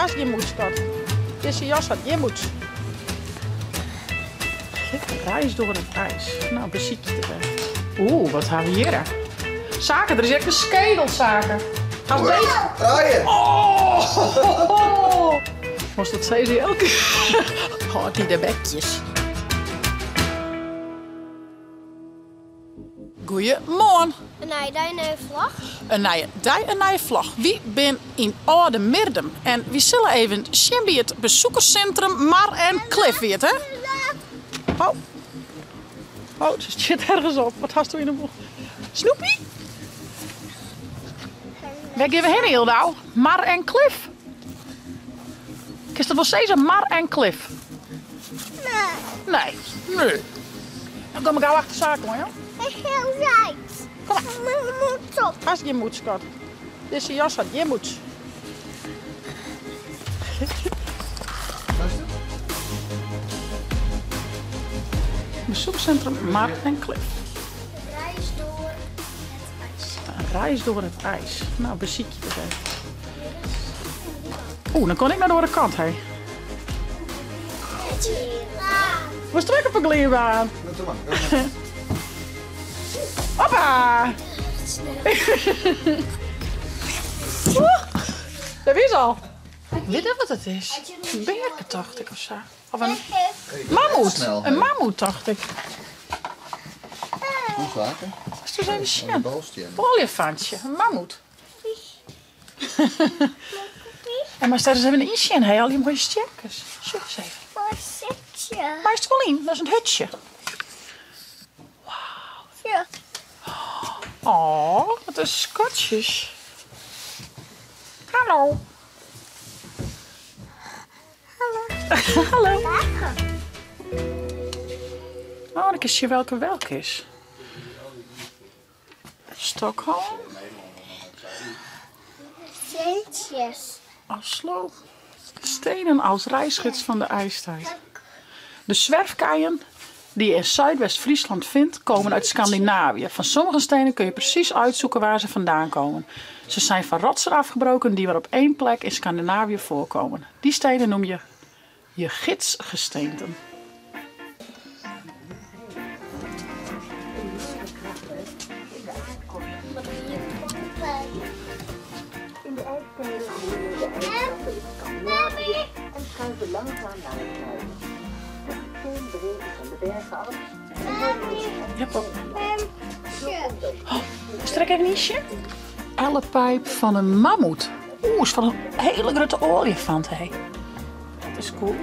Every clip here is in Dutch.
Als je moet, schat. Dit is je jas, je moet. Reis door het ijs. Nou, beziek je erbij. Oeh, wat hebben we hier? Zaken, er is echt een skedelzaken. Ga eens beter. Draaien! Oh! Was dat zei ze elke keer? Oh, die de bekjes. Goeiemorgen. Een nieuwe vlag. Een nieuwe vlag. Wie ben in Oude Mirdum? En we zullen even zien bij het bezoekerscentrum Mar en Cliff weer, hè? Oh. Oh, ze zit ergens op. Wat hast u in de boel? Snoepie? Waar gaan we heen, Hildau? Mar en Cliff. Is dat wel steeds een Mar en Cliff? Nee. Dan kom ik gauw achter de zaak, hoor, ja? Ik heel right. Kom maar. Mijn moet op. Als je moet, schat. Dit is je jas, je moet. Bezoekcentrum Mar en Cliff. Reis door het ijs. Een reis door het ijs. Nou, beziek je erbij. Oeh, dan kon ik naar de andere kant, hé. We strekken op een glijbaan. Doe maar. Hoppa! Dat is al. Weet je wat het is? Een berken, dacht ik, of zo. Of een mammoet. Een mammoet, dacht ik. Hoe vaker? Dat is dus even zien. Balstje. Een olifantje, een mammoet. En maar staat eens even een isje in, hé, al die mooie sterkers. Zo eens even. Waar zit je? Waar is het Colleen? Dat is een hutje. Ja. Oh, wat een schatjes. Hallo. Hallo. Oh, dan kies je welke is. Stockholm, Centjes. Oslo. Stenen als reisgids van de ijstijd. De zwerfkeien die je in Zuidwest-Friesland vindt, komen uit Scandinavië. Van sommige stenen kun je precies uitzoeken waar ze vandaan komen. Ze zijn van rotsen afgebroken die maar op één plek in Scandinavië voorkomen. Die stenen noem je gidsgesteenten. In de ijsperiode groeien de ijskappen in Scandinavië en schuiven langzaam naar het zuiden. De extreem breedte van de bergen af en worden Ja, pop. Strek even een isje. Ellepijp van een mammoet. Oeh, is van een hele grote olifant, hé. Dat is cool.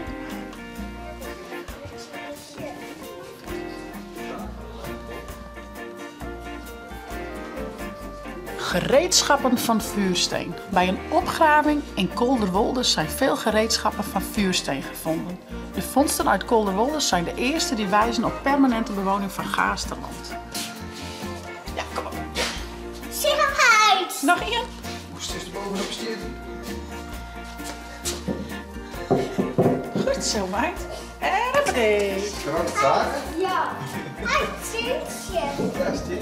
Gereedschappen van vuursteen. Bij een opgraving in Kolderwolde zijn veel gereedschappen van vuursteen gevonden. De vondsten uit Kolderwolde zijn de eerste die wijzen op permanente bewoning van Gaasterland. Ja, kom op. Zekerheid. Nog één. Moest eerst bovenop steden. Goed zo, meid. En hoppatee. Kan het zagen? Ja. Een centje. Daar is dit.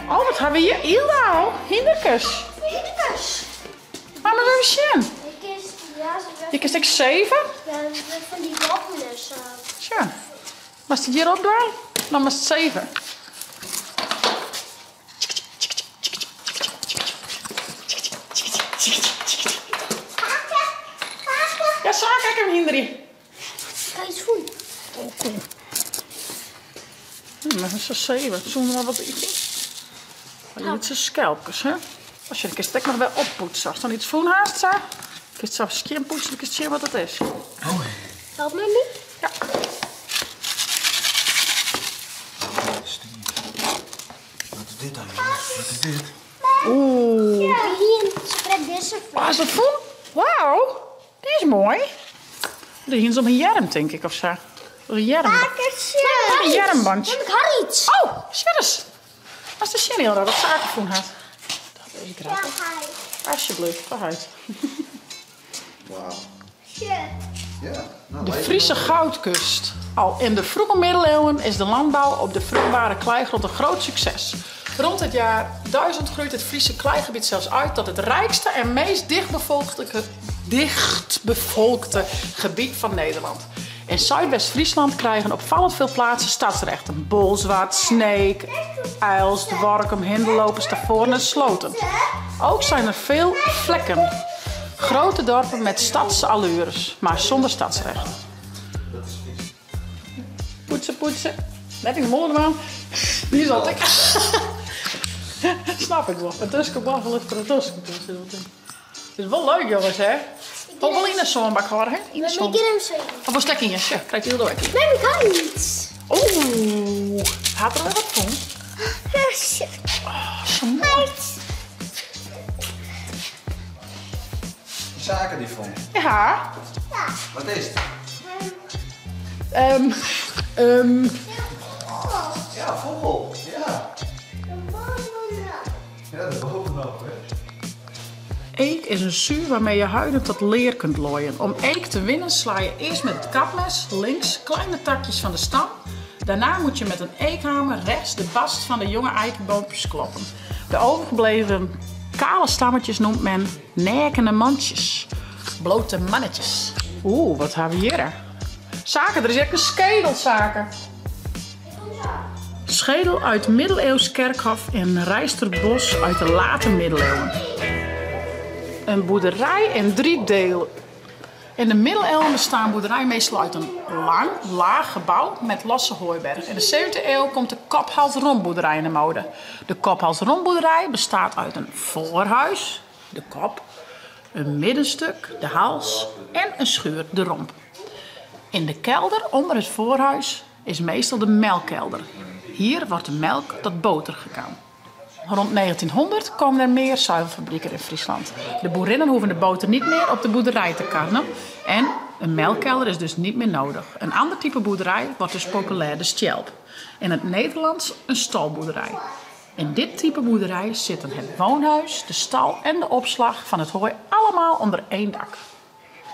Oh, wat hebben we hier? Hildau. Hinderkes. Hinderkes. Maar maar even zien. Ik is, ja, ze Je kist ik 7. ja, van die wapnes. Tja. Maar als het hierop door, dan was het 7. Ja, zo, kijk hem hinderen. Kijk eens voel. Oh, cool. Dat is een 7. Zonder maar wat eten. Maar je hebt zijn schelpjes, hè? Als je de kist nog wel oppoetst, als dan iets voel haast, zo. Kist zelfs skin poetsen, dan kist je wat het is. Help me niet. Ja. Wat is dit dan? Wat is dit? Oeh. Hier, spread deze Waar is dat voor? Wauw. Die is mooi. Die hier is op een jerm, denk ik, of zo. Een jerm. Een jermbandje. Ik had iets. Oh, shit. Als de Chanel dat zakenvoen had. Dat is grappig. Alsjeblieft, vooruit. Wauw. Shit. Ja. Nou, De Friese goudkust. Al in de vroege middeleeuwen is de landbouw op de vruchtbare kleigrond een groot succes. Rond het jaar 1000 groeit het Friese kleigebied zelfs uit tot het rijkste en meest dichtbevolkte gebied van Nederland. In Zuidwest-Friesland krijgen opvallend veel plaatsen stadsrechten. Bolzwart, Sneek, Eilst, Workum, Hinderlopen, Stavoren en Sloten. Ook zijn er veel vlekken. Grote dorpen met stadse allures, maar zonder stadsrecht. Poetsen, poetsen. Net in de molenman. Die zat ik. Snap ik wel. Een tussenbaggel is er een tussen. Het is wel leuk, jongens, hè? Ook wel in de zonbak hoor, hè? In de zon. Of een stekje in. Ja, krijg je heel de weg. Nee, ik kan niet. Oeh, gaat er wel wat van? Ja, shit. Oh, zo mooi. Die zaken die vond. Ja. Wat is het? Ja, vogel. Ja. Ja, de bovenop, hè. Eek is een zuur waarmee je huiden tot leer kunt looien. Om eek te winnen sla je eerst met het kapmes links kleine takjes van de stam. Daarna moet je met een eekhamer rechts de bast van de jonge eikenboompjes kloppen. De overgebleven kale stammetjes noemt men nekende mandjes. Blote mannetjes. Oeh, wat hebben we hier? Zaken, er is echt een schedelzaken. Schedel uit middeleeuws kerkhof in Rijsterbos uit de late middeleeuwen. Een boerderij in 3 delen. In de middeleeuwen bestaan boerderijen meestal uit een lang, laag gebouw met losse hooiberg. In de 17e eeuw komt de kop-hals-rompboerderij in de mode. De kop-hals-rompboerderij bestaat uit een voorhuis, de kop, een middenstuk, de hals en een schuur, de romp. In de kelder onder het voorhuis is meestal de melkkelder. Hier wordt de melk tot boter gekaan. Rond 1900 komen er meer zuivelfabrieken in Friesland. De boerinnen hoeven de boter niet meer op de boerderij te karnen. En een melkkelder is dus niet meer nodig. Een ander type boerderij wordt dus populair, de stjelp. In het Nederlands een stalboerderij. In dit type boerderij zitten het woonhuis, de stal en de opslag van het hooi allemaal onder één dak.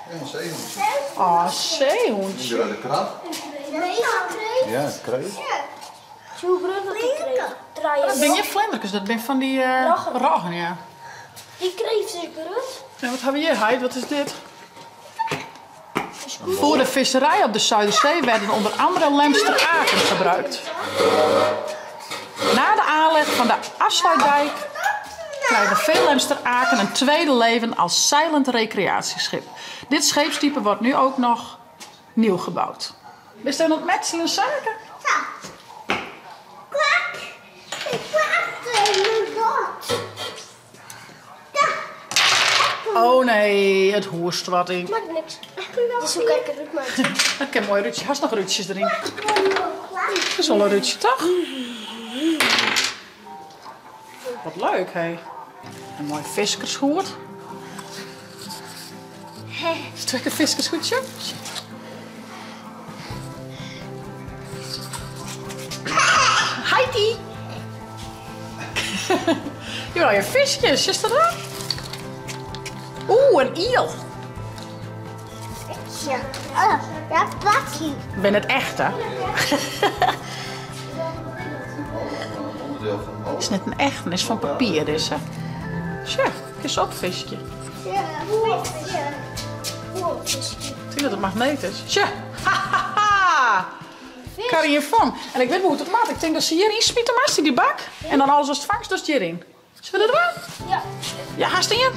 Ja, een zeehondje. Oh, zeehondje. Ja, de krab. Ja, een kreeft. Zo groot dat die kreeft. Dat ben je vlindertjes, dat ben van die roggen, ja. Die kreeft is groot. En wat hebben we hier, Heid? Wat is dit? Voor de visserij op de Zuiderzee werden onder andere lemsteraken gebruikt. Na de aanleg van de Afsluitdijk krijgen veel lemsteraken een tweede leven als zeilend recreatieschip. Dit scheepstype wordt nu ook nog nieuw gebouwd. Ben je nog met zien zaken? Ja. Kwak. Ik kwakte in mijn bord. Ja. Oh nee, het hoest wat in. Maakt niks. Het is zo kijken hoe het maakt. Ik heb een mooi ruutje. Hast nog ruutjes erin? Dat is wel een ruutje, toch? Wat leuk, hé. Een mooi viskersgoed. Is het een viskersgoedje? Heidi! Jawel, je visjes, is dat er? Oeh, een iel. Ja. Oh, ja, plakje. Ik ben het echt, hè? Onderdeel van de Het is net een echt, het is van papier, dus, hè? Tja, het is ook een visje. Ja, visje. Wow, visje. Zie je dat het magneet is? Tja, hahaha! Carrie van. En ik weet hoe het maakt. Ik denk dat ze hierin smieten, maar die bak. En dan alles als het vangst, dus hierin. Zullen we er wel? Ja. Ja, haast in.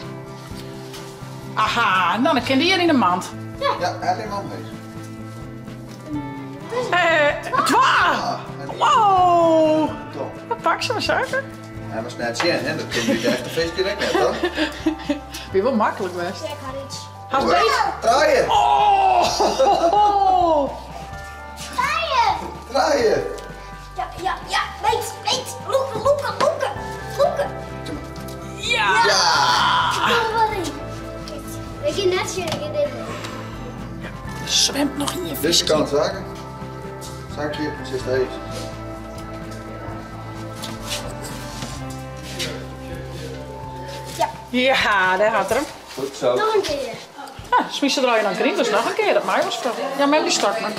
Aha, nou dan kan die hier in de mand. Ja, hij heeft man mee. 12! Wow! Top. Wat pak ze maar suiker? Hij was net zien, hè? Dat komt niet echt een visje direct net, toch? Ben je wel makkelijk best. Ja, ik had iets. Haast deze. Draaien! Oh! Draaien. Draaien! Ja. Weet. Loeken. Ja! Kom maar in. Ik ga net zien, ik ga dit doen. Zwemt nog in je vis. Deze kant zaken. Zakje, zit er even. Ja, daar gaat er hem. Goed zo. Nog een keer. Ah, smiezen draaien aan het green, dus nog een keer. Dat mij was toch. Ja, met die start maar.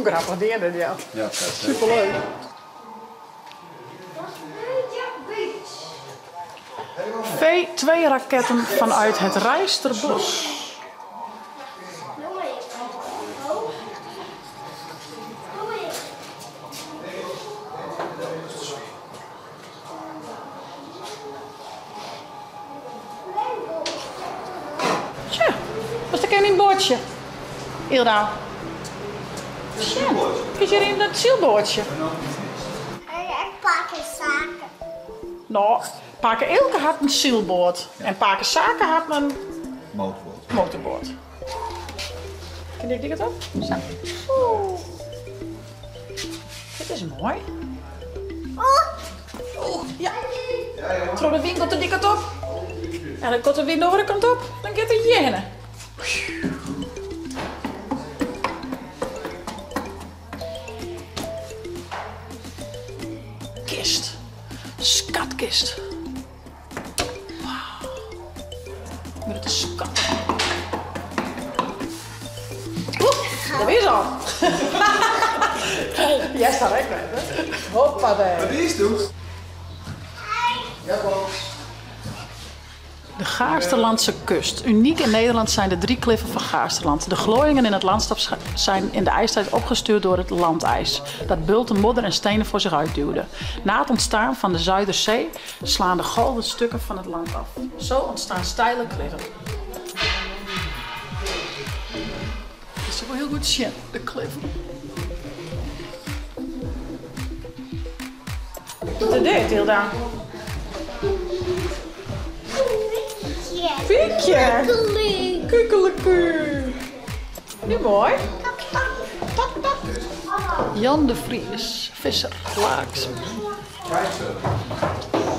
Grappig ding dit, ja. Ja, dat is Superleuk. V2-raketten vanuit het Rijsterbos. Tja, was er geen boordje? Ilda. Tja, is er in dat zielboordje? Ik pak een zaken. Nou, Pake Ilke had een zielboord. En Pake Zaken had een motorboot. motorboord. Ken ik het op? Zo. Oeh. Dit is mooi. Oeh, ja. Trouw de winkel de die kant op. En dan komt de wind de andere kant op. Dan gaat het jenen. Kist. Skatkist. Wauw. Met de skat. Oeh, dat is al. Jij staat echt met, hè? Hoppa, Wat is het? Ja, wel. De Gaarsterlandse kust. Uniek in Nederland zijn de 3 kliffen van Gaarsterland. De glooiingen in het landschap zijn in de ijstijd opgestuurd door het landijs, dat bulten, modder en stenen voor zich uitduwde. Na het ontstaan van de Zuiderzee slaan de golven stukken van het land af. Zo ontstaan steile kliffen. Dat is wel heel goed zien, de kliffen. Wat is dit, Hilda? Piekje! Kukeleku! Nu mooi. Tak, tak. Jan de Vries, visser, Laaks.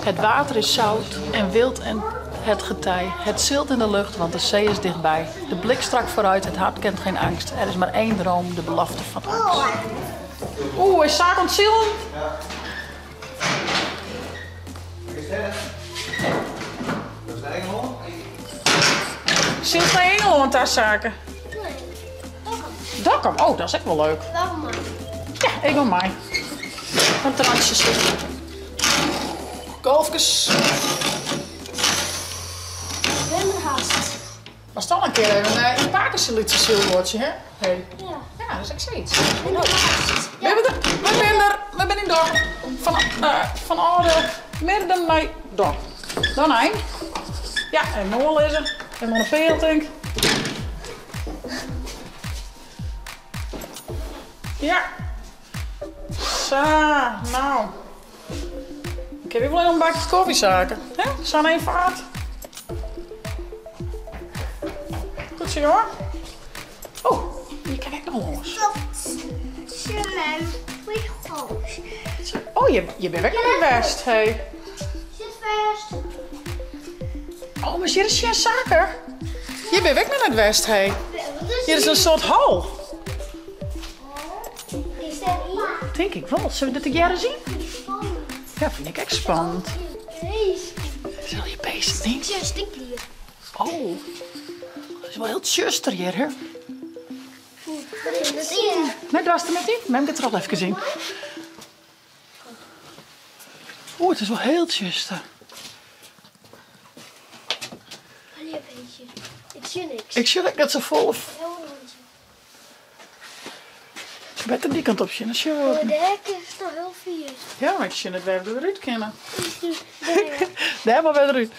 Het water is zout en wild en het getij. Het zilt in de lucht, want de zee is dichtbij. De blik strak vooruit, het hart kent geen angst. Er is maar één droom, de belofte van angst. Oeh, is zaak ontzielen? Dat is de Engel. Zielt naar Engeland, daar zaken. Dat kan. Oh, dat is echt wel leuk. Waarom maar? Ja, ik wil mij. Een transje. Golfjes. Windhast. Was dan een keer even een paardenselectie zielwoordje, hè? Hey. Ja. Ja, dat is echt zoiets. Windhast. We zijn in door. Van oude midden naar door. Dan heen. Ja, en Noel is er. En nog een peeltink. Ja. Zo, nou. Ik heb hier wel een bakje koffiezaken. Hè? Zijn één vaart. Goed zo, hoor. Oh, hier kan ik nog los. Oh, je bent weg naar het west, hey. Zit vast. Oh, maar hier is geen zaker. Je bent weg naar het west, hey. Wat is Hier is een soort hal. Is dat hier? Denk ik wel. Zullen we dit een jaren zien? Spannend. Ja, vind ik echt spannend. Jezus. Zal je beest niet? Zie je een stinklier? Oh, dat is wel heel tjuster hier, hè? Wat is dat in? Nee, dat was er net niet. Maar ik heb het er al even gezien. Oeh, het is wel heel tjuster. Allee, een beetje. Ik zie niks. Ik zie dat ze vol of Heel rondje. beter die kant op zien. Als je... Maar de hek is toch heel vies. Ja, maar ik zie het weer eruit kennen. Nee, Daar maar weer eruit.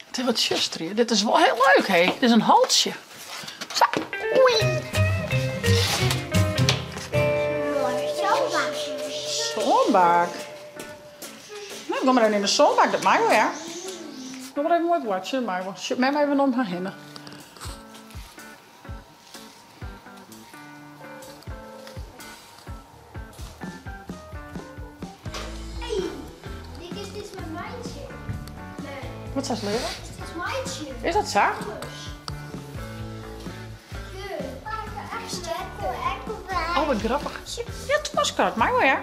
Het is wat tjuster hier. Dit is wel heel leuk, hé. Dit is een halsje. Zo. Oei. Zonbak. Nou, kom maar even in de zonbak. Dat mag wel, ja. Kom maar even mooi watchen. Maar zet mij maar even om haar heen. Dit is mijn maatje. Nee, Wat zou ze leren? dit is maatje. Is dat zo? Oh, wat grappig. Ja, het was koud. Maar wel, ja.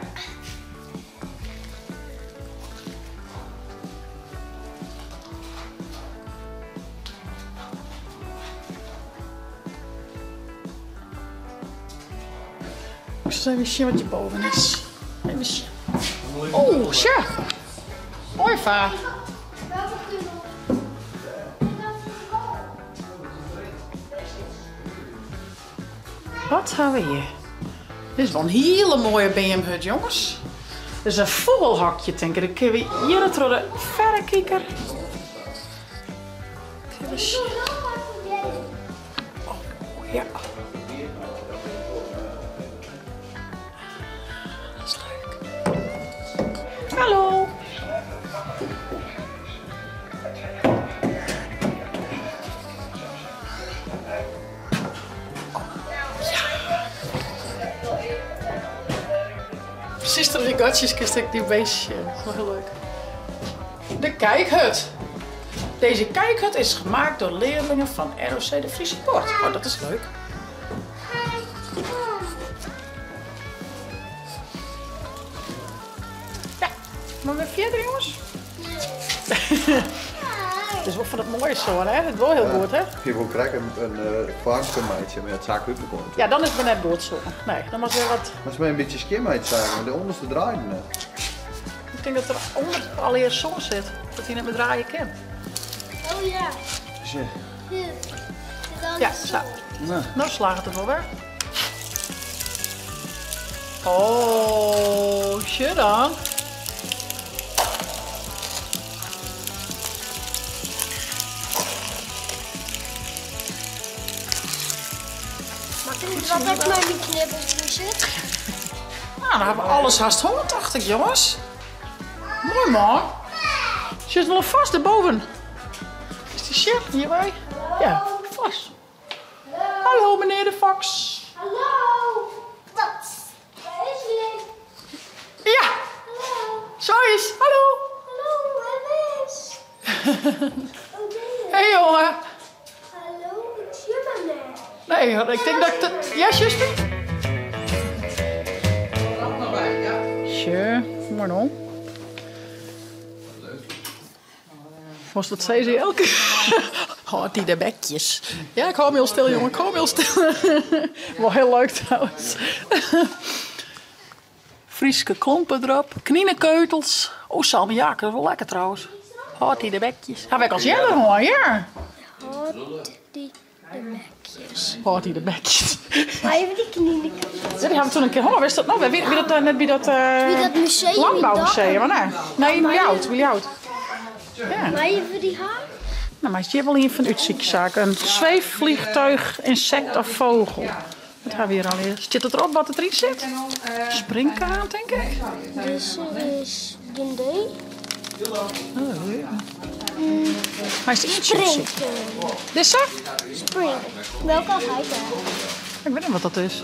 even zien wat hierboven is. Even zien. Oeh, tja. Mooi vaar. Wat gaan we hier? Dit is wel een hele mooie BM-hut, jongens. Dit is een vogelhokje, denk ik. Dan kunnen we hier door de verrekijker. Oh, ja. Dat is leuk. Hallo. Precies de rigatjes kist die beestje. Dat is wel heel leuk. De kijkhut. Deze kijkhut is gemaakt door leerlingen van ROC de Friese Poort. Oh, dat is leuk. Ja, maar weer verder, jongens? Het is wel van het mooie zo, hè? Het is wel heel goed, hè? Je wil krijgen een varkensmeidje met het zaak uitgekomen. Ja, dan is het net goed zo. Nee, dan moet weer wat... Maar ze moet een beetje skimmeid zagen, maar de onderste draaien net. Ik denk dat er onder allereerst soms zit. Dat hij net met draaien kan. Oh ja. Zie. Hier. Dan Ja, is zo. Nou, Nou slaagt het er wel weer. Oh, shit dan. Wat heb maar die knibbels zit? Nou, dan hebben we alles haast 180, jongens. Mooi man. Zit nog vast erboven. Is die shit hierbij? Ja, vast. Hallo meneer de Fox. Hallo. Wat? Waar is hij? Ja, Hallo. zo is. Hallo. Hallo, waar is? Oh nee. Hé hey, jongen. Hallo, ik zie hem net. Nee, ik denk dat ik het... Ja, juist niet? Sure, mooi dan. Was dat zei ze elke keer? Oh, die de bekjes. Ja, ik hou me heel stil, jongen. Ik hou me heel stil. Wel heel leuk trouwens. Frieske klompen erop. Knienekeutels. Oh, salmiak. Dat is wel lekker trouwens. Oh, die de bekjes. Heb ik als jij er hoor, ja. Hot die de bekjes. Oh, die de bekjes. Maar even die knieën. Ja, die hebben we toen een keer. Oh, wist dat nou? Wie dat net bij dat Wie dat museum? landbouwmuseum, maar nee. Nee, wie oud. Ja. Maar even die haar? Nou, maar je wel hier van uitziekzaak. Een zweefvliegtuig, insect of vogel. Wat hebben we hier al eerst? Zit het erop wat het erin zit? Springkaan, denk ik. Deze is Dundee. Maar is het iets? Sprinken. Dit is dat? Springen. Welke had hij daar? Ik weet niet wat dat is.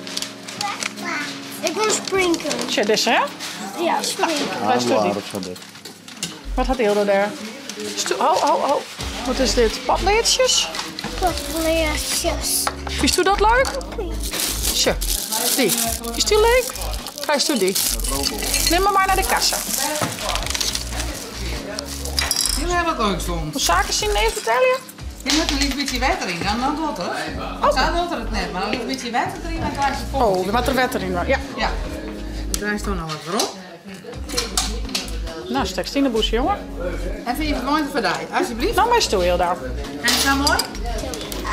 Ik wil sprinken. Tja, dit is hè? Ja, sprinken. Luister die. of zo dit. Wat had Hilde daar? Oh. Wat is dit? Padleertjes? Potleertjes. Is dat leuk? Tja, die. Is die leuk? Krijg je die? Neem maar naar de kassa. Die hebben het ook soms. Wat zaken zien even vertellen? Je moet een lief beetje water in, dan doet het. Zo doet het net, maar een lief beetje water erin, dan krijg je vol. Oh, er moet er water in. Ja. Ja. Dan krijg je toch nog wat erop. Nou, stek in de boes, jongen. Even je mooi voor daar, alsjeblieft. Nou, maar stil heel daar. En is dat mooi?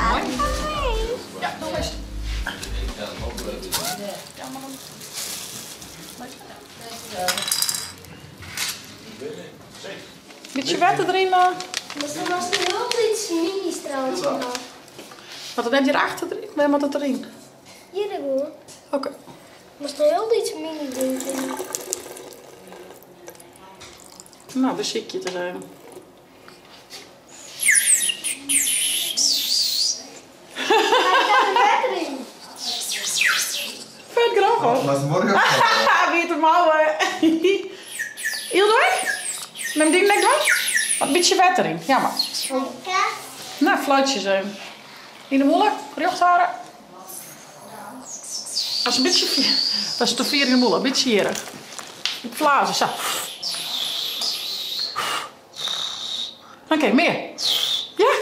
Mooi. Ja, nou maar beetje water erin. Maar er was er heel iets minis trouwens nog. Wat dan heb je erachter erin? Waar moet het erin? Hier hebben Oké. Er was er heel iets mini in. Nou, daar zie ik je te zijn. Vet grappig. Maar ze morgen Wie het mouwen. Hilde? Neem die nek dan? Een beetje water in. Ja, maar. Nou, fluitjes zijn. In de molle, recht houden. Dat is een beetje. Dat is te ver in de molle, een beetje hierig. Ik blazen, zo. Oké, meer. Ja.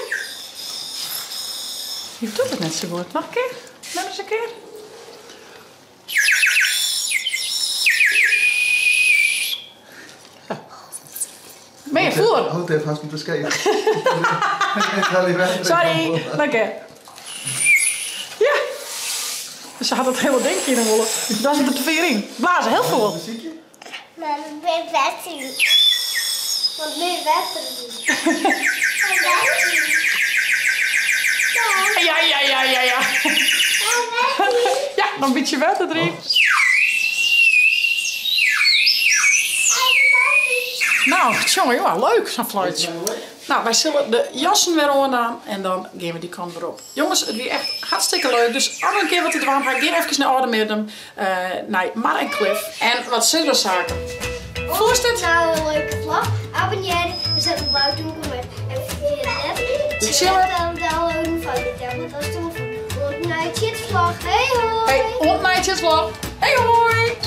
Je doet het net zo goed. Nog een keer. Nog eens een keer. Vloer. Houd even vast met de skate. Sorry, lekker. Ja. Dus ze had het hele ding in de wollen. Daar zit er te veel in. Blazen, heel veel. Maar ik ben water. Want meer water doen. Ja. Ja, dan een beetje water erin. Nou, jongen, leuk zo'n fluitje. Nou, wij zullen de jassen weer aan en dan gaan we die kant weer op. Jongens, het weer echt hartstikke leuk. Dus alle een keer wat het warm gaat, ga even naar orde met hem. Nee, maar en Cliff. En wat zullen we zaken? Voest het? Nou, een leuke vlog. Abonneer. We zetten een blauw doekje met even Zullen we? downloaden van de tablet. Dat is toen van. Goed, nou, vlog. Hey hoi. Hey, op naar je vlog. Hey hoi.